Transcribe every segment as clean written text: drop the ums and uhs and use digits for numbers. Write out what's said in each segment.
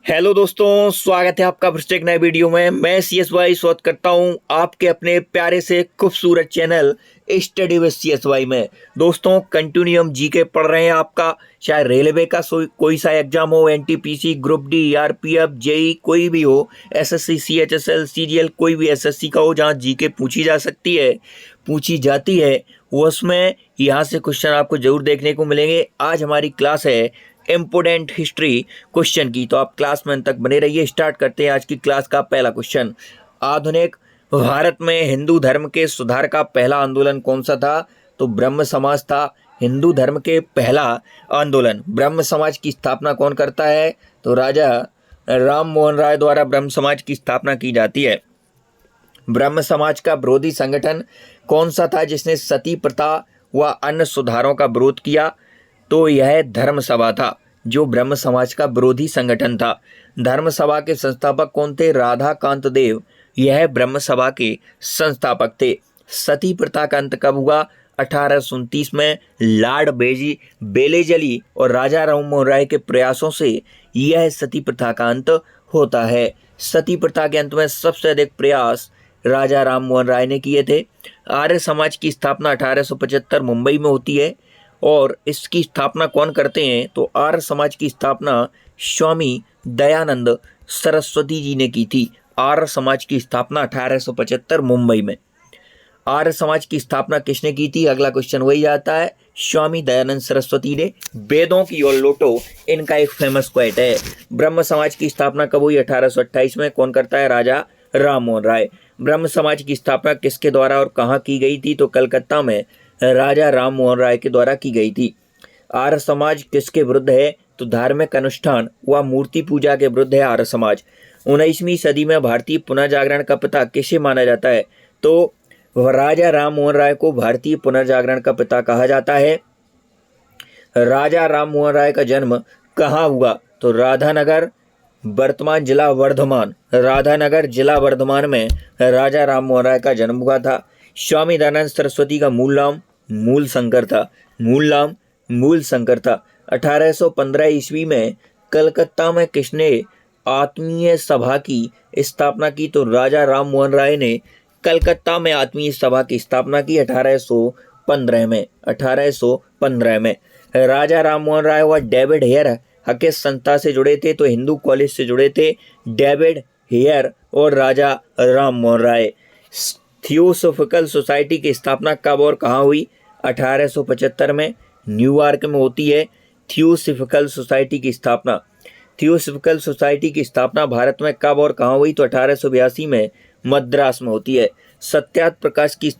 Hello दोस्तों, स्वागत है आपका फिर से एक नए वीडियो में। मैं CS वाई स्वागत करता हूं आपके अपने प्यारे से खूबसूरत channel study with CS Y में। दोस्तों, कंटिन्यू हम जीके पढ़ रहे हैं। आपका चाहे रेलवे का कोई सा एग्जाम हो, NTPC, group D, RPF, JEE कोई भी हो, SSC, CHSL, CGL कोई भी SSC का हो, जहां जीके पूछी जा सकती है, पूछी जाती है, उसमें यहाँ से क्वेश्चन आपको जरूर देखने को मिलेंगे। आज हमारी क्लास है इम्पोर्टेंट हिस्ट्री क्वेश्चन की, तो आप क्लास में अंत तक बने रहिए। स्टार्ट करते हैं आज की क्लास का पहला क्वेश्चन। आधुनिक भारत में हिंदू धर्म के सुधार का पहला आंदोलन कौन सा था? तो ब्रह्म समाज था। हिंदू धर्म के पहला आंदोलन, ब्रह्म समाज की स्थापना कौन करता है? तो राजा राम मोहन राय द्वारा ब्रह्म समाज की स्थापना की जाती है। ब्रह्म समाज का विरोधी संगठन कौन सा था जिसने सती प्रथा व अन्य सुधारों का विरोध किया? तो यह धर्म सभा था, जो ब्रह्म समाज का विरोधी संगठन था। धर्म सभा के संस्थापक कौन थे? राधा कांत देव, यह ब्रह्म सभा के संस्थापक थे। सती प्रथा का अंत कब हुआ? 1829 में लॉर्ड बेलेजली और राजा राम मोहन राय के प्रयासों से यह सती प्रथा का अंत होता है। सती प्रथा के अंत में सबसे अधिक प्रयास राजा राम मोहन राय ने किए थे। आर्य समाज की स्थापना 1875 मुंबई में होती है, और इसकी स्थापना कौन करते हैं? तो आर्य समाज की स्थापना स्वामी दयानंद सरस्वती जी ने की थी। आर्य समाज की स्थापना 1875 मुंबई में। आर्य समाज की स्थापना किसने की थी? अगला क्वेश्चन वही आता है, स्वामी दयानंद सरस्वती ने। वेदों की ओर लौटो, इनका एक फेमस क्वेट है। ब्रह्म समाज की स्थापना कब हुई? 1828 में। कौन करता है? राजा राम मोहन राय। ब्रह्म समाज की स्थापना किसके द्वारा और कहाँ की गई थी? तो कलकत्ता में राजा राम मोहन राय के द्वारा की गई थी। आर्य समाज किसके विरुद्ध है? तो धार्मिक अनुष्ठान व मूर्ति पूजा के विरुद्ध है आर्य समाज। 19वीं सदी में भारतीय पुनर्जागरण का पिता किसे माना जाता है? तो राजा राम मोहन राय को भारतीय पुनर्जागरण का पिता कहा जाता है। राजा राम मोहन राय का जन्म कहाँ हुआ? तो राधानगर, वर्तमान जिला वर्धमान, राधानगर जिला वर्धमान में राजा राम मोहन राय का जन्म हुआ था। स्वामी दयानंद सरस्वती का मूल नाम मूल शंकर था। मूल नाम मूल शंकर था। 1815 ईस्वी में कलकत्ता में किसने आत्मीय सभा की स्थापना की? तो राजा राम मोहन राय ने कलकत्ता में आत्मीय सभा की स्थापना की 1815 में। 1815 में राजा राम मोहन राय व डेविड हेयर किस संस्था से जुड़े थे? तो हिंदू कॉलेज से जुड़े थे डेविड हेयर और राजा राम मोहन राय। थियोसोफिकल सोसाइटी की स्थापना कब और कहाँ हुई? 1875 में न्यूयॉर्क में होती है थियोसोफिकल सोसाइटी की स्थापना। थियोसोफिकल सोसाइटी की स्थापना भारत में कब और कहाँ हुई? तो 1882 में मद्रास में होती है। सत्यार्थ प्रकाश की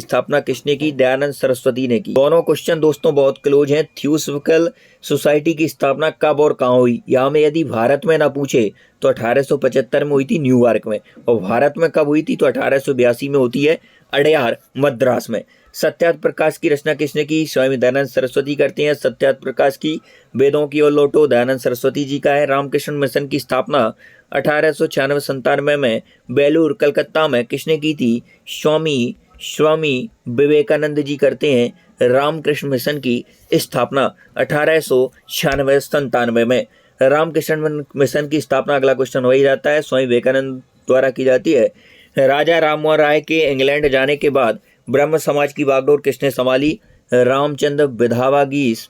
स्थापना किसने की? दयानंद सरस्वती ने की। दोनों क्वेश्चन दोस्तों बहुत क्लोज हैं। थियोसोफिकल सोसाइटी की स्थापना कब और कहाँ हुई? यहाँ में यदि भारत में ना पूछे तो 1875 में हुई थी न्यूयॉर्क में, और भारत में कब हुई थी? तो 1882 में होती है अडयार मद्रास में। सत्यार्थ प्रकाश की रचना किसने की? स्वामी दयानंद सरस्वती करते हैं सत्यार्थ प्रकाश की। वेदों की ओर लौटो दयानंद सरस्वती जी का है। रामकृष्ण मिशन की स्थापना 1896-97 में बेलूर कलकत्ता में किसने की थी? स्वामी विवेकानंद जी करते हैं रामकृष्ण मिशन की स्थापना 1896-97 में। रामकृष्ण मिशन की स्थापना, अगला क्वेश्चन वही रहता है, स्वामी विवेकानंद द्वारा की जाती है। राजा राम मोहन राय के इंग्लैंड जाने के बाद ब्रह्म समाज की बागडोर किसने संभाली? रामचंद्र विधावागीस,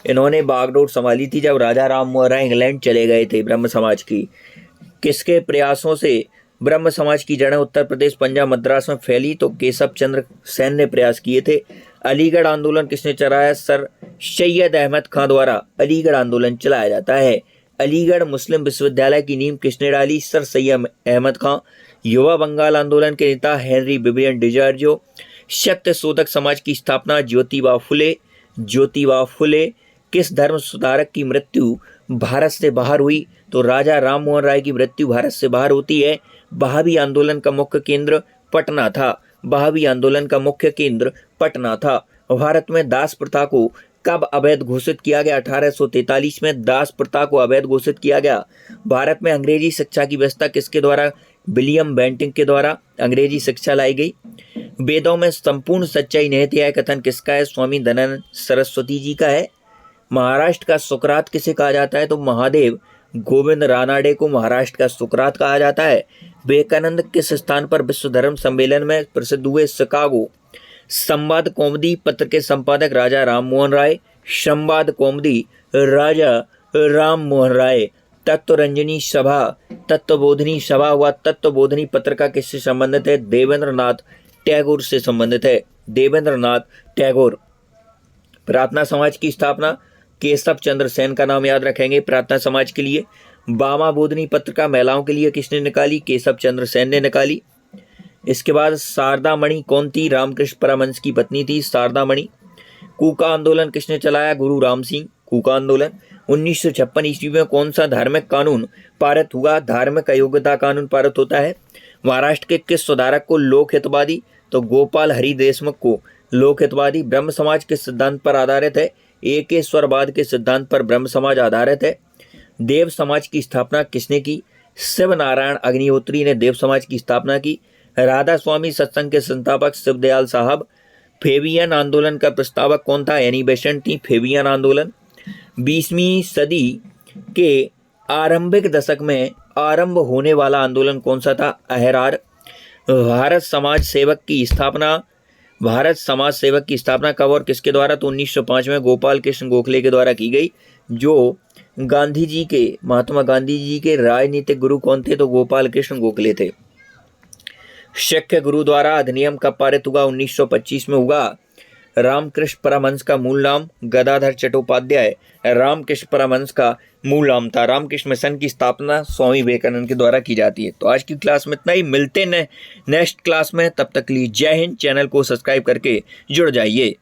इन्होंने बागडोर संभाली थी जब राजा राम मोहन राय इंग्लैंड चले गए थे। ब्रह्म समाज की किसके प्रयासों से ब्रह्म समाज की जड़ें उत्तर प्रदेश, पंजाब, मद्रास में फैली? तो केशव चंद्र सेन ने प्रयास किए थे। अलीगढ़ आंदोलन किसने चलाया? सर सैयद अहमद खां द्वारा अलीगढ़ आंदोलन चलाया जाता है। अलीगढ़ मुस्लिम विश्वविद्यालय की नींव किसने डाली? सर सैयद अहमद खां। युवा बंगाल आंदोलन के नेता हेनरी विवियन डिजार्जो। सत्य शोधक समाज की स्थापना ज्योतिबा फुले। ज्योतिबा फुले। किस धर्म सुधारक की मृत्यु भारत से बाहर हुई? तो राजा राम मोहन राय की मृत्यु भारत से बाहर होती है। बहावी आंदोलन का मुख्य केंद्र पटना था। बहावी आंदोलन का मुख्य केंद्र पटना था। भारत में दास प्रथा को कब अवैध घोषित किया गया? 1843 में दास प्रथा को अवैध घोषित किया गया। भारत में अंग्रेजी शिक्षा की व्यवस्था किसके द्वारा? विलियम बेंटिंग के द्वारा अंग्रेजी शिक्षा लाई गई। वेदों में संपूर्ण सच्चाई निहित है कथन किसका है? स्वामी दयानंद सरस्वती जी का है। महाराष्ट्र का सुकरात किसे कहा जाता है? तो महादेव गोविंद रानाडे को महाराष्ट्र का सुकरात कहा जाता है। विवेकानंद किस स्थान पर विश्व धर्म सम्मेलन में प्रसिद्ध हुए? शिकागो। संवाद कौमुदी पत्र के संपादक राजा राम मोहन राय। संवाद कौमुदी राजा राम मोहन राय। तत्वरंजनी सभा, तत्वबोधिनी सभा व तत्वबोधिनी पत्रिका किससे संबंधित है? देवेंद्रनाथ टैगोर से संबंधित है। देवेंद्रनाथ टैगोर। प्रार्थना समाज की स्थापना, केशव चंद्र सेन का नाम याद रखेंगे प्रार्थना समाज के लिए। बामा बोधनी पत्रिका महिलाओं के लिए किसने निकाली? केशव चंद्र सेन ने निकाली। इसके बाद शारदा मणि कौन थी? रामकृष्ण परमहंस की पत्नी थी शारदा मणि। कूका आंदोलन किसने चलाया? गुरु राम सिंह। कूका आंदोलन। 1956 ईस्वी में कौन सा धार्मिक कानून पारित हुआ? धार्मिक अयोग्यता कानून पारित होता है। महाराष्ट्र के किस सुधारक को लोक हितवादी? तो गोपाल हरि देशमुख को लोक हितवादी। ब्रह्म समाज किस सिद्धांत पर आधारित है? एकेश्वरवाद के सिद्धांत पर ब्रह्म समाज आधारित है। देव समाज की स्थापना किसने की? शिव नारायण अग्निहोत्री ने देव समाज की स्थापना की। राधा स्वामी सत्संग के संस्थापक शिवदयाल साहब। फेबियन आंदोलन का प्रस्तावक कौन था? एनी बेसेंट थी फेबियन आंदोलन। 20वीं सदी के आरंभिक दशक में आरंभ होने वाला आंदोलन कौन सा था? अहरार। भारत समाज सेवक की स्थापना कब और किसके द्वारा? तो 1905 में गोपाल कृष्ण गोखले के द्वारा की गई, जो महात्मा गांधी जी के राजनीतिक गुरु कौन थे? तो गोपाल कृष्ण गोखले थे। शक्य गुरु द्वारा अधिनियम कब पारित हुआ? 1925 में हुआ। रामकृष्ण परमहंस का मूल नाम गदाधर चट्टोपाध्याय रामकृष्ण परमहंस का मूल नाम था। रामकृष्ण मिशन की स्थापना स्वामी विवेकानंद के द्वारा की जाती है। तो आज की क्लास में इतना ही, मिलते हैं नेक्स्ट क्लास में। तब तक के लिए जय हिंद। चैनल को सब्सक्राइब करके जुड़ जाइए।